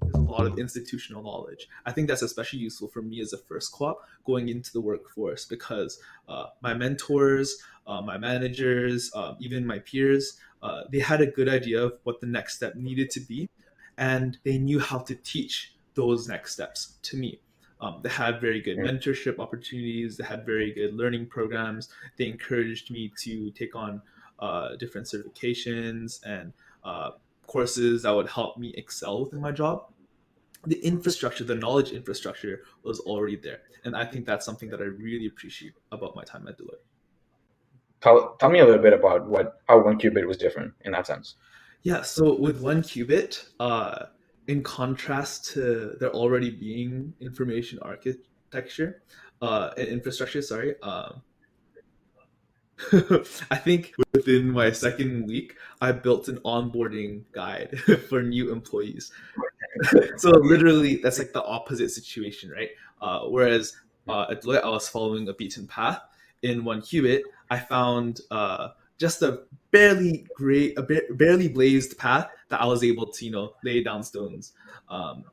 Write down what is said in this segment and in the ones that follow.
There's a lot of institutional knowledge. I think that's especially useful for me as a first co-op going into the workforce because my mentors, my managers, even my peers, they had a good idea of what the next step needed to be, and they knew how to teach those next steps to me. They had very good mentorship opportunities. They had very good learning programs. They encouraged me to take on different certifications and courses that would help me excel within my job. The infrastructure, the knowledge infrastructure was already there. And I think that's something that I really appreciate about my time at Deloitte. Tell me a little bit about how one qubit was different in that sense. Yeah, so with one qubit, in contrast to there already being information architecture and infrastructure, sorry, I think within my second week, I built an onboarding guide for new employees. So literally, that's like the opposite situation, right? Whereas at Deloitte, I was following a beaten path. In one qubit, I found just a barely blazed path that I was able to, lay down stones. Um,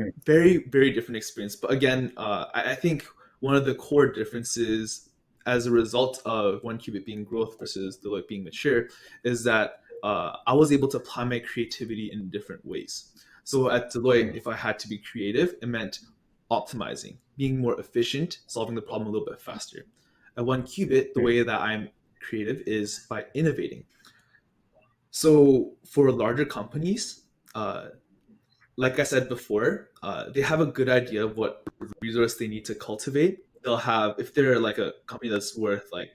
Mm, very different experience. But again, I think one of the core differences as a result of one qubit being growth versus Deloitte being mature is that I was able to apply my creativity in different ways. So at Deloitte, mm, if I had to be creative, it meant optimizing, being more efficient, solving the problem a little bit faster. At one qubit, the mm, way that I'm creative is by innovating. So for larger companies, like I said before, they have a good idea of what resource they need to cultivate. They'll have, if they're like a company that's worth like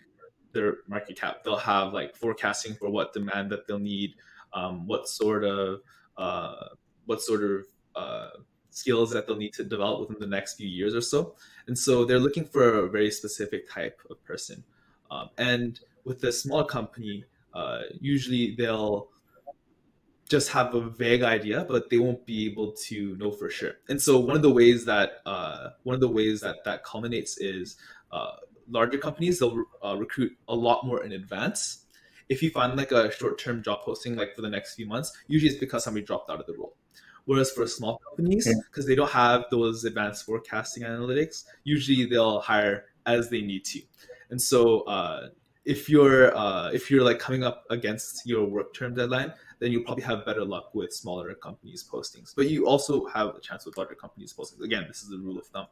their market cap, they'll have like forecasting for what demand that they'll need, um, what sort of uh, what sort of uh, skills that they'll need to develop within the next few years or so. And so they're looking for a very specific type of person. And with a small company, usually they'll just have a vague idea, but they won't be able to know for sure. And so one of the ways that that culminates is uh, larger companies they'll recruit a lot more in advance. If you find like a short-term job posting like for the next few months, usually it's because somebody dropped out of the role. Whereas for small companies, mm. because they don't have those advanced forecasting analytics, usually they'll hire as they need to. And so if you're like coming up against your work term deadline, then you'll probably have better luck with smaller companies postings. But you also have a chance with larger companies postings. Again, this is a rule of thumb.